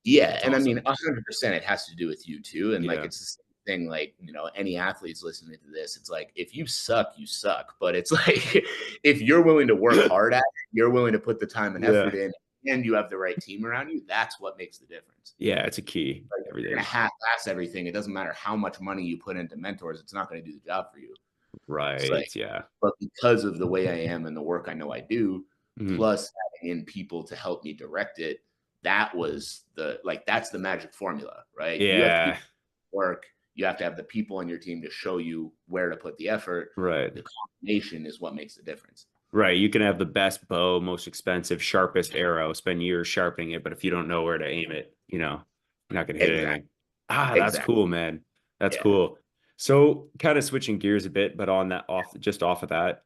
Yeah, It's and I mean, awesome. 100% it has to do with you too, and, like, Yeah. it's the same thing, like, any athletes listening to this, it's like, if you suck, you suck, but it's like, if you're willing to work hard at it, you're willing to put the time and effort Yeah. in, and you have the right team around you, that's what makes the difference. Yeah, it's a key. Like, if you're gonna Everything. half-ass everything, it doesn't matter how much money you put into mentors, it's not gonna do the job for you. It's like Right. Yeah. but because of the way I am and the work I know I do, Mhm. plus having in people to help me direct it, that was that's the magic formula, right? You have to do Yeah. work, you have to have the people on your team to show you where to put the effort. Right. The combination is what makes the difference. Right. You can have the best bow, most expensive, sharpest arrow, spend years sharpening it, but if you don't know where to aim it, you're not gonna hit Exactly. anything. That's Exactly. cool, man. That's Yeah. cool. So kind of switching gears a bit, but on that off of that,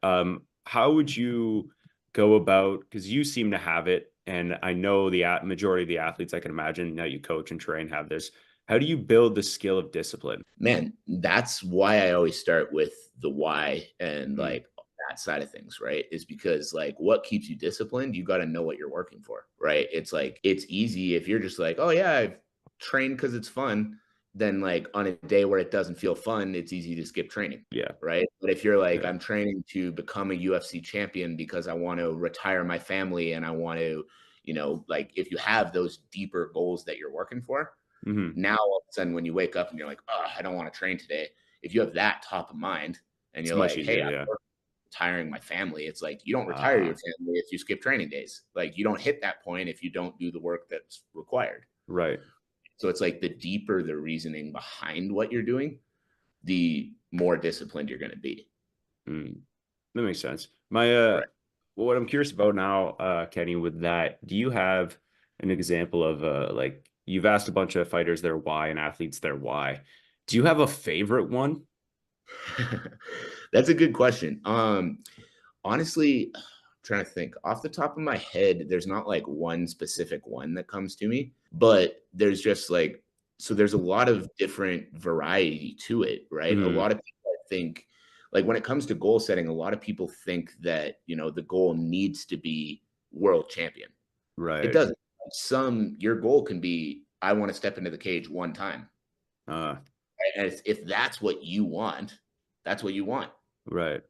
how would you go about, because you seem to have it, and I know the majority of the athletes I can imagine that you coach and train have this. How do you build the skill of discipline? Man, that's why I always start with the why and Mm, like that side of things, right? Is because like what keeps you disciplined, you got to know what you're working for, right? It's like it's easy if you're just like, oh yeah, I've trained because it's fun. Then like on a day where it doesn't feel fun, it's easy to skip training, yeah. right? But if you're like, Yeah. I'm training to become a UFC champion because I want to retire my family and I want to, like if you have those deeper goals that you're working for, Hmm. now, all of a sudden, when you wake up and you're like, oh, I don't want to train today. If you have that top of mind and It's you're much like, hey, easier. I'm Yeah. retiring my family, it's like you don't retire your Ah, family if you skip training days. Like you don't hit that point if you don't do the work that's required. right. So it's like the deeper the reasoning behind what you're doing, the more disciplined you're going to be. Mm. That makes sense. My Right. Well, what I'm curious about now, Kenny, with that, do you have an example of like you've asked a bunch of fighters their why and athletes their why. Do you have a favorite one? That's a good question. Honestly, I'm trying to think off the top of my head, there's not like one specific one that comes to me, but there's just like, so there's a lot of different variety to it, right? A Hmm. lot of people I think, like when it comes to goal setting, a lot of people think that, the goal needs to be world champion. It Right. doesn't. Your goal can be, I want to step into the cage one time. Uh, Right? And if that's what you want, that's what you want. right.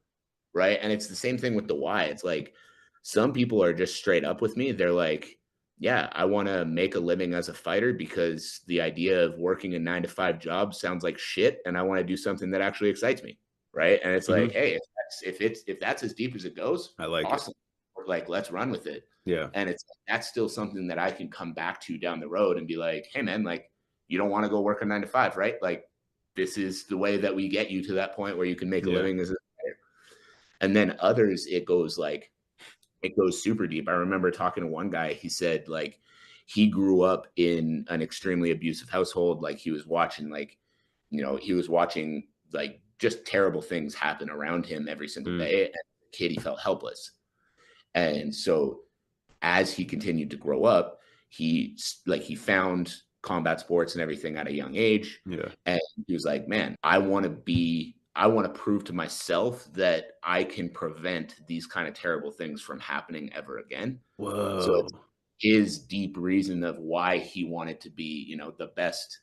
Right. And it's the same thing with the why. It's like some people are just straight up with me. They're like, yeah, I want to make a living as a fighter because the idea of working a 9 to 5 job sounds like shit. And I want to do something that actually excites me. Right. And it's like, Hmm. hey, if that's as deep as it goes, I like it. awesome. Like, let's run with it. Yeah. And that's still something that I can come back to down the road and be like, hey man, like you don't want to go work a 9 to 5, right? Like this is the way that we get you to that point where you can make a Yeah. living as a fighter. And then others, it goes super deep. I remember talking to one guy, he said like he grew up in an extremely abusive household. Like he was watching like just terrible things happen around him every single Mm. day. And as a kid, he felt helpless. And so as he continued to grow up, he found combat sports and everything at a young age. Yeah. And he was like, man, I want to prove to myself that I can prevent these kind of terrible things from happening ever again. So it's Whoa. his deep reason of why he wanted to be, the best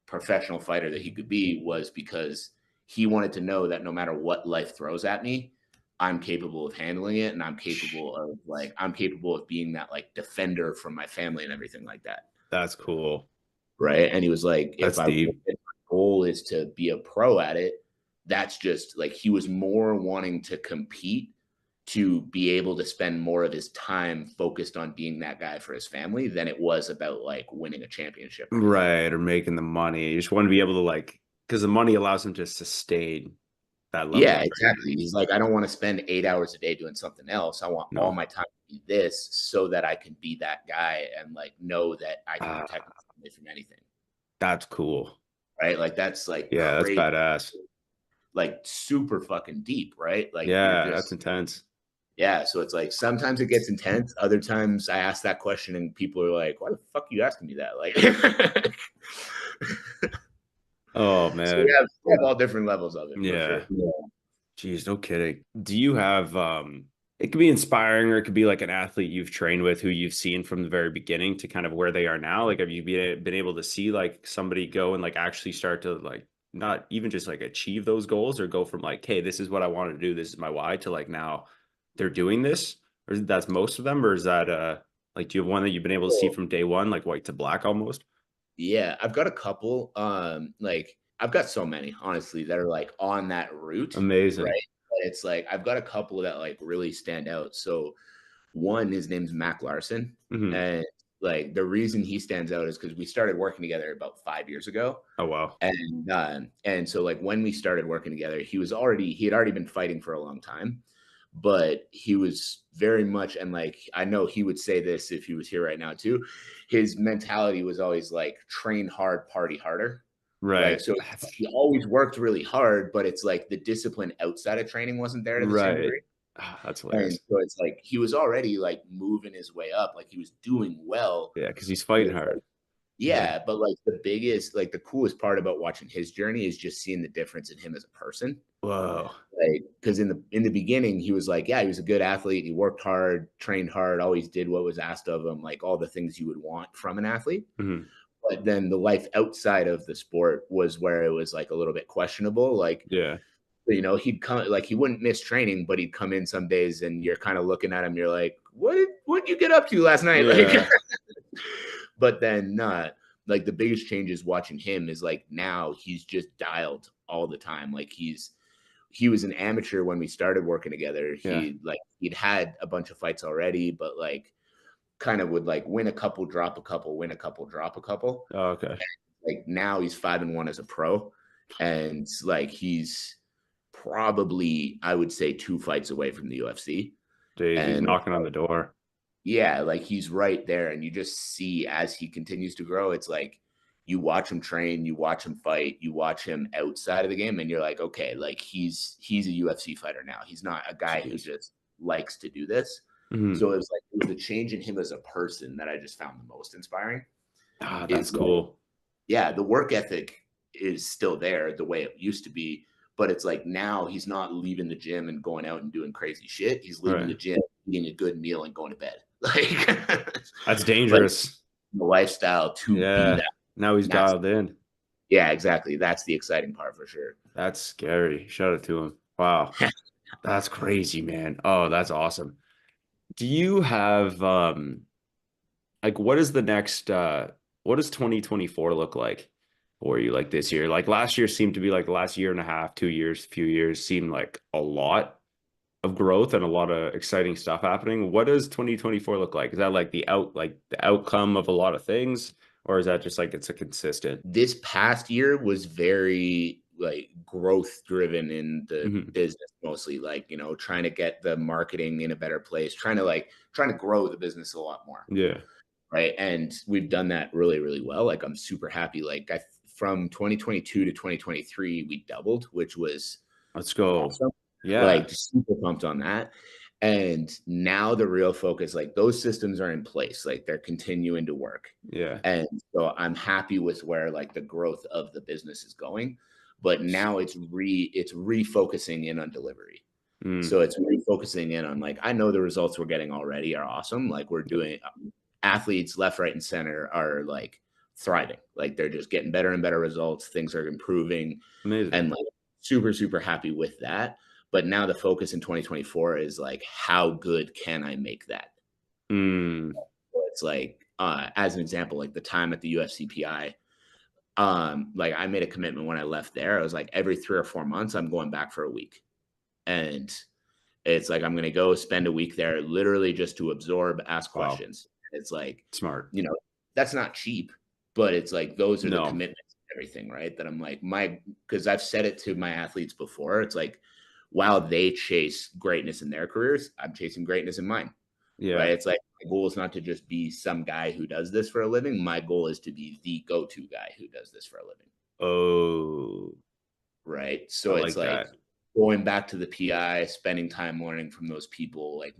professional fighter that he could be was because he wanted to know that no matter what life throws at me, I'm capable of handling it and I'm capable of being that like defender from my family and everything like that. That's cool. Right. And he was like, That's deep. if my goal is to be a pro at it, that's just like he was more wanting to compete to be able to spend more of his time focused on being that guy for his family than it was about like winning a championship or anything. Right. Or making the money. You just want to be able to like, because the money allows him to sustain that level Yeah, of training. exactly. He's like, I don't want to spend 8 hours a day doing something else. I want all No. my time to be this so that I can be that guy and like know that I can protect Ah, my family from anything. that's cool. Right. Like that's like Yeah, that's crazy, badass. like super fucking deep. Right. Like you're Yeah, that's just, intense. yeah. So it's like sometimes it gets intense. Other times I ask that question and people are like, why the fuck are you asking me that? Like, Oh so man. we have all different levels of it for Yeah. sure. Yeah. Jeez, no kidding. Do you have it could be inspiring or it could be like an athlete you've trained with who you've seen from the very beginning to kind of where they are now? Like have you been able to see like somebody go and like actually start to like not even just like achieve those goals or go from like, hey, this is what I want to do, this is my why to like now they're doing this? Or that's most of them, or is that like do you have one that you've been able to see from day one, like white to black almost? Yeah, I've got a couple, like, I've got so many, honestly, that are, like, on that route, Amazing. right? But it's like, I've got a couple that, like, really stand out. So, one, his name's Mac Larson, Hmm. and, like, the reason he stands out is because we started working together about 5 years ago, Oh wow. and so, like, when we started working together, he had already been fighting for a long time, but he was very much, and, like, I know he would say this if he was here right now too, his mentality was always, like, "Train hard, party harder." Like, Right. so he always worked really hard, but it's like the discipline outside of training wasn't there to the same Right. degree, Ah, that's and hilarious. so it's like he was already, like, moving his way up, like, he was doing well, Yeah, because he's but fighting it's hard. Yeah. yeah, but, like, the coolest part about watching his journey is just seeing the difference in him as a person. Whoa. Like, because in the beginning, he was like, yeah, he was a good athlete, he worked hard, trained hard, always did what was asked of him, like, all the things you would want from an athlete, Mhm. but then the life outside of the sport was where it was, like, a little bit questionable, like, Yeah. he'd come like, he wouldn't miss training, but he'd come in some days and you're kinda looking at him, you're like, "What'd you get up to last night?" Like Yeah. but then, like the biggest changes watching him is like now he's just dialed all the time. Like he was an amateur when we started working together. Yeah. He'd had a bunch of fights already, but like kind of would like win a couple, drop a couple, win a couple, drop a couple. Oh, okay. Like now he's 5-1 as a pro, and like he's probably I would say 2 fights away from the UFC. Jeez, he's And knocking on the door. yeah, like he's right there. And you just see as he continues to grow, it's like you watch him train, you watch him fight, you watch him outside of the game, and you're like, okay, like he's a UFC fighter now. He's not a guy who Jeez. just likes to do this. Mhm. So it was the change in him as a person that I just found the most inspiring. Ah, that's Is like, cool. yeah, the work ethic is still there the way it used to be, but it's like now he's not leaving the gym and going out and doing crazy shit. He's leaving the Right. gym, eating a good meal, and going to bed. Like, That's like dangerous. the lifestyle to be Yeah. that. Now he's And that's dialed in. yeah, exactly. That's the exciting part for sure. That's scary. Shout out to him. Wow. That's crazy, man. Oh, that's awesome. Do you have like what is the next what does 2024 look like for you like this year? Like last year seemed to be like the last year and a half, 2 years, few years seemed like a lot of growth and a lot of exciting stuff happening. What does 2024 look like? Is that like the outcome of a lot of things, or is that just like it's a consistent? This past year was very like growth driven in the Hmm. business mostly, like, you know, trying to get the marketing in a better place, trying to grow the business a lot more. Yeah. Right. And we've done that really, really well. Like I'm super happy. From 2022 to 2023, we doubled, which was Let's go. awesome. Yeah. Like super pumped on that. And now the real focus, like those systems are in place, like they're continuing to work. Yeah. And so I'm happy with where like the growth of the business is going. But now it's refocusing in on delivery. Mm. So it's refocusing in on like I know the results we're getting already are awesome. Like we're Yeah. doing athletes left, right, and center are like thriving. Like they're just getting better and better results. Things are improving, Amazing. and like super super happy with that. But now the focus in 2024 is like how good can I make that? Mm. So it's like as an example, like the time at the UFCPI, like I made a commitment when I left there. I was like every 3 or 4 months I'm going back for a week, and it's like I'm going to go spend a week there literally just to absorb, ask Wow. questions. It's like, Smart. you know, that's not cheap, but it's like those are the No. commitments and everything, right? That I'm like, because I've said it to my athletes before. It's like, while they chase greatness in their careers, I'm chasing greatness in mine, right? Yeah. It's like, my goal is not to just be some guy who does this for a living. My goal is to be the go to guy who does this for a living. Oh, Right. I So it's like like that. going back to the PI, spending time learning from those people. Like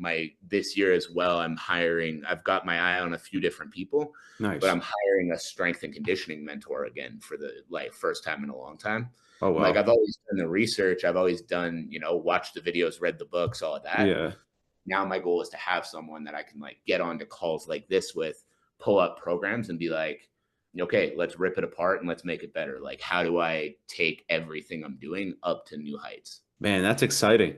this year as well, I've got my eye on a few different people, but Nice. I'm hiring a strength and conditioning mentor again for the like first time in a long time. Oh, Like wow. I've always done the research, I've always done, watched the videos, read the books, all of that. Yeah. Now my goal is to have someone that I can like get onto calls like this with, pull up programs and be like, okay, let's rip it apart and let's make it better. Like, how do I take everything I'm doing up to new heights? Man, that's exciting.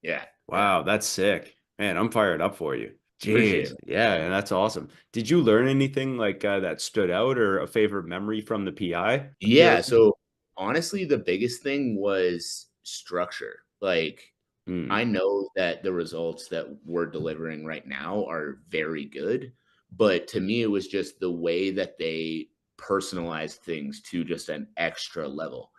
Yeah, yeah. Wow, that's sick. Man, I'm fired up for you. Appreciate Jeez. it. Yeah, and that's awesome. Did you learn anything like that stood out or a favorite memory from the PI you Yeah. ever? So honestly, the biggest thing was structure. Like, I Mm, know that the results that we're delivering right now are very good, but to me, it was just the way that they personalized things to just an extra level.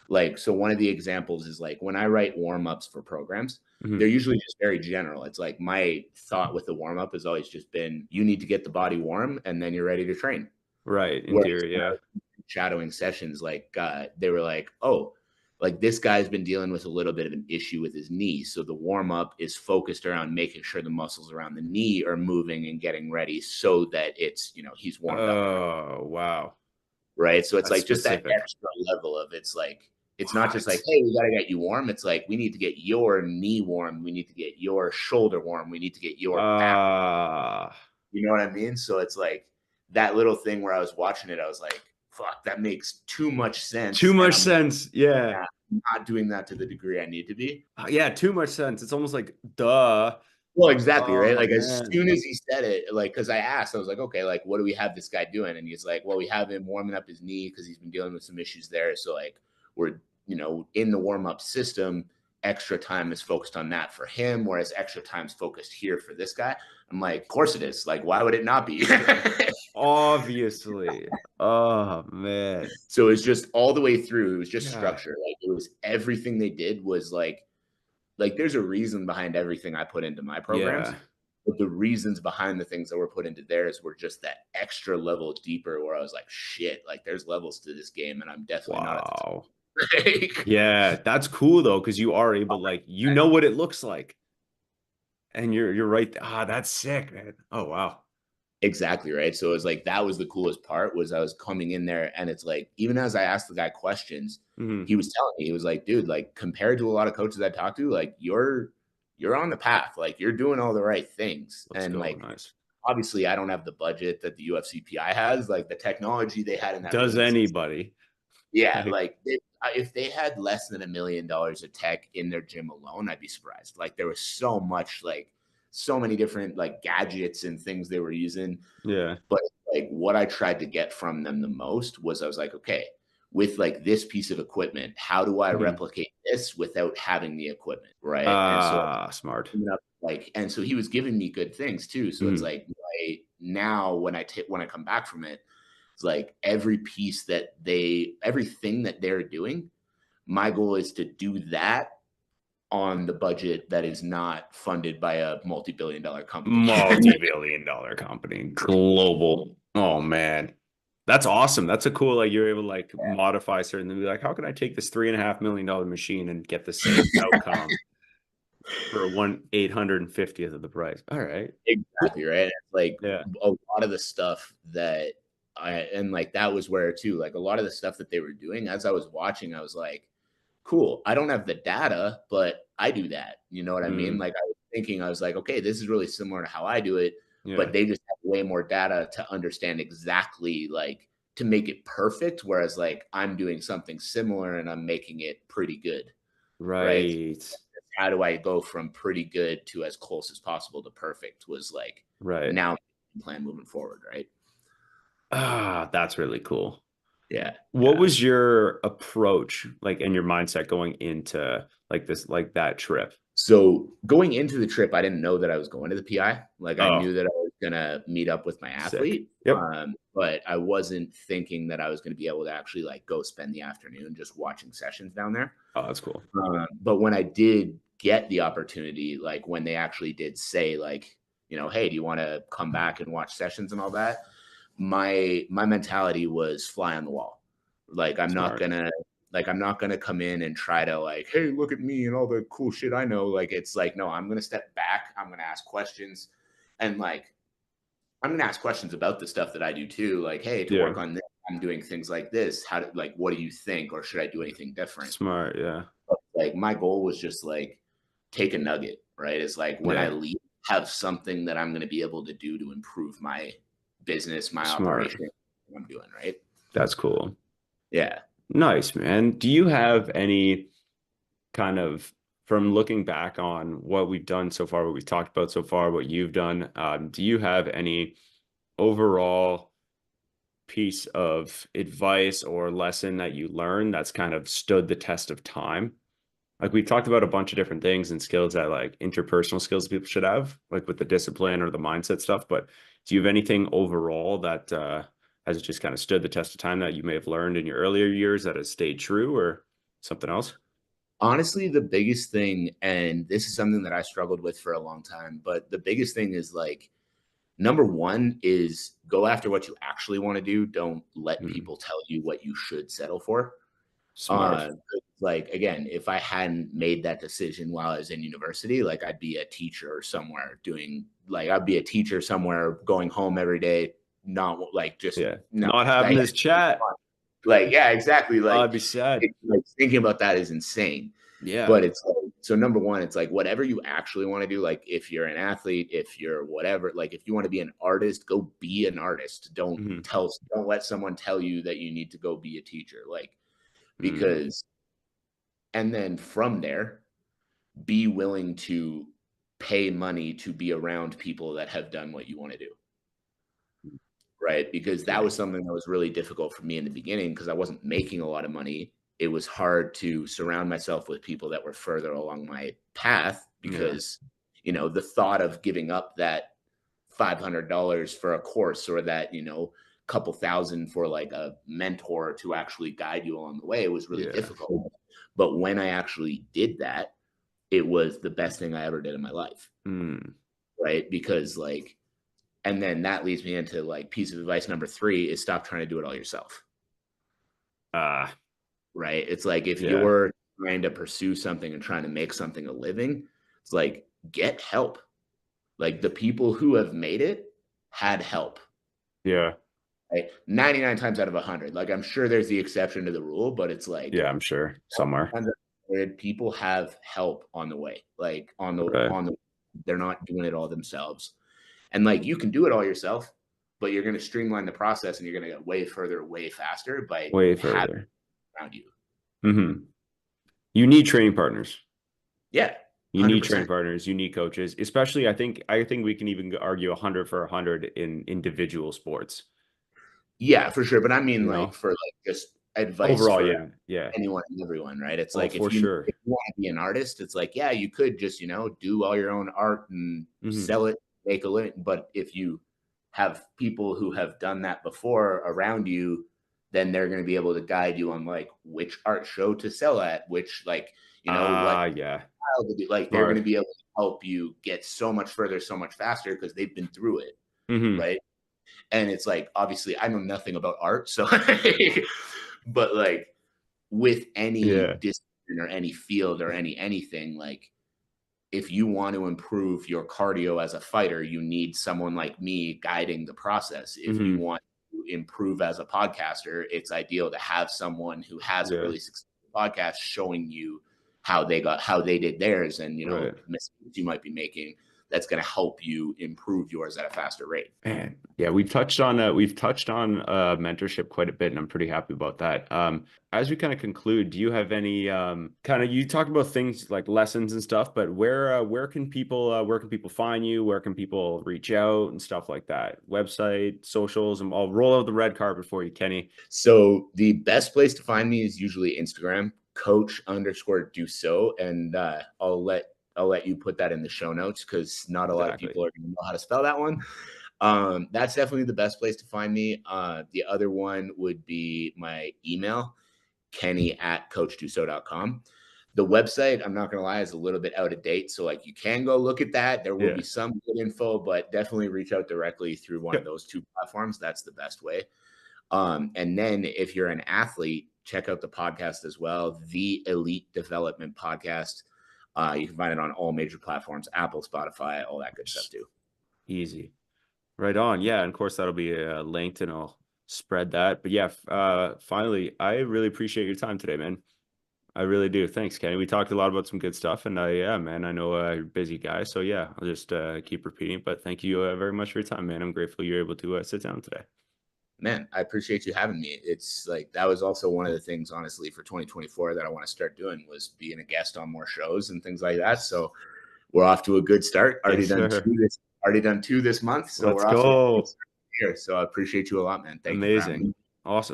Like, so one of the examples is like when I write warm ups for programs, they're mhm. usually just very general. It's like my thought with the warm up has always just been you need to get the body warm and then you're ready to train. Right, in Whereas theory, when I yeah. was shadowing sessions, like they were like, "Oh, like this guy's been dealing with a little bit of an issue with his knee, so the warm up is focused around making sure the muscles around the knee are moving and getting ready, so that it's he's warmed up and ready, Oh, wow. right?" So it's That's like just that specific. extra level of it's like it's not just like, What? "Hey, we got to get you warm." It's like we need to get your knee warm, we need to get your shoulder warm, we need to get your back. Ah, You know what I mean? So it's like that little thing where I was watching it, I was like, fuck, that makes too much too sense. And much I'm sense. Yeah. not doing that to the degree I need to be. Yeah, too much sense. It's almost like duh. Well, exactly, right? Oh Like as man. soon as he said it, like because I asked, I was like, okay, like what do we have this guy doing? And he's like, well, we have him warming up his knee because he's been dealing with some issues there. So like we're in the warm up system, extra time is focused on that for him, whereas extra time's focused here for this guy. I'm like, of course it is. Like, why would it not be? Obviously. Oh man. So it's just all the way through. It was just Yeah. structure. Like it was everything they did was like like there's a reason behind everything I put into my programs. Yeah. But the reasons behind the things that were put into theirs were just that extra level deeper where I was like, shit, like there's levels to this game and I'm definitely not at the Wow. top. Like, Yeah, that's cool though, because you are able, like, you know what it looks like. And you're right. Ah, that's sick, man. Oh wow. exactly, right? So it was like that was the coolest part was I was coming in there and it's like even as I asked the guy questions, Hmm. he was telling me, he was like, dude, like compared to a lot of coaches I talked to, like you're on the path, like you're doing all the right things. Let's And go. like Nice. obviously I don't have the budget that the UFCPI has, like the technology they had in that Does release. anybody? Yeah, Like, like if they had less than $1 million of tech in their gym alone, I'd be surprised. Like there was so much, like so many different like gadgets and things they were using. yeah. But like what I tried to get from them the most was I was like, okay, with like this piece of equipment, how do I Hmm. replicate this without having the equipment, right? And so Ah, smart. like, and so he was giving me good things too. So it's Hmm. like now when I come back from it, it's like every piece that everything that they're doing, my goal is to do that on the budget that is not funded by a multi-billion-dollar company. Multi-billion dollar company, global. Oh man. That's awesome. That's a cool, like you're able to like modify certain and be like, how can I take this $3.5 million machine and get the same outcome for 1/850th of the price? All right. Cool. Exactly, right? It's like Yeah. a lot of the stuff that and like that was where too, like a lot of the stuff that they were doing as I was watching, I was like, cool. I don't have the data, but I do that. You know what I mean? Mm, Like I was thinking, I was like, okay, this is really similar to how I do it, but yeah. they just have way more data to understand exactly like to make it perfect. Whereas like I'm doing something similar and I'm making it pretty good, right? Right. How do I go from pretty good to as close as possible to perfect was like Right. now plan moving forward, right? Ah, that's really cool. Yeah, What yeah. was your approach, like, and your mindset going into like this, like that trip? So going into the trip, I didn't know that I was going to the PI. Like I Oh, knew that I was gonna meet up with my sick. athlete, Yep. but I wasn't thinking that I was gonna be able to actually like go spend the afternoon just watching sessions down there. Oh, that's cool. But when I did get the opportunity, like when they actually did say, like, you know, hey, do you want to come back and watch sessions and all that? My mentality was fly on the wall. Like Smart. I'm not gonna come in and try to like, hey, look at me and all the cool shit I know. Like it's like, no, I'm gonna step back, I'm gonna ask questions, and like I'm gonna ask questions about the stuff that I do too. Like, hey, to Yeah. work on this, I'm doing things like this. Like, what do you think, or should I do anything different? Smart. Yeah. Like my goal was just like take a nugget, right? It's like when I Yeah. leave, have something that I'm going to be able to do to improve my business, my Smart. operation, what I'm doing, right? That's cool. Yeah. Nice, man. Do you have any kind of, from looking back on what we've done so far, what we've talked about so far, what you've done, do you have any overall piece of advice or lesson that you learned that's kind of stood the test of time? Like we've talked about a bunch of different things and skills that like interpersonal skills people should have, like with the discipline or the mindset stuff. But do you have anything overall that has just kind of stood the test of time that you may have learned in your earlier years that has stayed true or something else? Honestly, the biggest thing, and this is something that I struggled with for a long time, but the biggest thing is like, number one is go after what you actually want to do. Don't let Hmm. people tell you what you should settle for. Smart. Like again, if I hadn't made that decision while I was in university, like I'd be a teacher somewhere doing like I'd be a teacher somewhere going home every day, not like just Yeah. no, Not having this chat. like yeah, exactly. Oh, I'd be sad. Like thinking about that is insane. Yeah. But it's like, so number one, it's like whatever you actually want to do. Like if you're an athlete, if you're whatever, like if you want to be an artist, go be an artist. Hmm. Don't let someone tell you that you need to go be a teacher. Like Mm. because and then from there, be willing to pay money to be around people that have done what you want to do. Right. Because that Okay. was something that was really difficult for me in the beginning because I wasn't making a lot of money. It was hard to surround myself with people that were further along my path Yeah. because, you know, the thought of giving up that $500 for a course or that, you know, couple thousand for like a mentor to actually guide you along the way was really Yeah. difficult. But when I actually did that, it was the best thing I ever did in my life. Mm. Right. Because like, and then that leads me into like piece of advice number 3 is stop trying to do it all yourself. Ah, Right. It's like if yeah. you're trying to pursue something and trying to make something a living, it's like get help. Like the people who have made it had help. Yeah. Right? 99 times out of 100. Like I'm sure there's the exception to the rule, but it's like Yeah, I'm sure somewhere. people have help on the way. Like Right. on the they're not doing it all themselves. And like you can do it all yourself, but you're going to streamline the process and you're going to get way further, way faster by Way having further. around you. Hmm. You need training partners. Yeah, You need training 100%. partners. You need coaches. Especially, I think we can even argue 100 for 100 in individual sports. Yeah, for sure. But I mean, You like, know, for like just advice overall, for yeah, yeah. anyone and everyone, right? It's Oh, like for sure. if you want to be an artist, it's like, yeah, you could just, do all your own art and Hmm. sell it, make a living. But if you have people who have done that before around you, then they're going to be able to guide you on like which art show to sell at, which like, what Ah, yeah. style to do. Like they're going to Smart. be able to help you get so much further, so much faster because they've been through it, Hmm. right? And it's like, obviously, I know nothing about art. So, but like with any Yeah. discipline or any field or anything, like if you want to improve your cardio as a fighter, you need someone like me guiding the process. If you Hmm. want to improve as a podcaster, it's ideal to have someone who has a Yeah. really successful podcast showing you how they did theirs and Right. mistakes you might be making that's going to help you improve yours at a faster rate. Man, yeah, we've touched on mentorship quite a bit, and I'm pretty happy about that. As we kind of conclude, do you have any kind of you talked about things like lessons and stuff, but where can people find you? Where can people reach out and stuff like that? Website, socials, and I'll roll out the red carpet for you, Kenny. So the best place to find me is usually Instagram, coach_Dusseault, and I'll let you put that in the show notes because not a lot of Exactly. people are going to know how to spell that one. That's definitely the best place to find me. The other one would be my email, kenny@coachdusseault.com. The website, I'm not going to lie, is a little bit out of date. So like you can go look at that. There will Yeah. be some good info, but definitely reach out directly through one of Yep. those 2 platforms. That's the best way. And then if you're an athlete, check out the podcast as well, the Elite Development Podcast. You can find it on all major platforms, Apple, Spotify, all that good stuff too. Easy. Right on. Yeah, and of course that'll be linked and I'll spread that. But yeah, finally, I really appreciate your time today, man. I really do. Thanks, Kenny. We talked a lot about some good stuff, and yeah, man, I know you're a busy guy, so yeah, I'll just keep repeating. But thank you very much for your time, man. I'm grateful you're able to sit down today. Man, I appreciate you having me. It's like that was also one of the things, honestly, for 2024 that I want to start doing was being a guest on more shows and things like that. So we're off to a good start. Yes, sir. Already done 2 this month. So Let's we're off to a good go. start here. So I appreciate you a lot, man. Thank you for having me. Amazing. Awesome.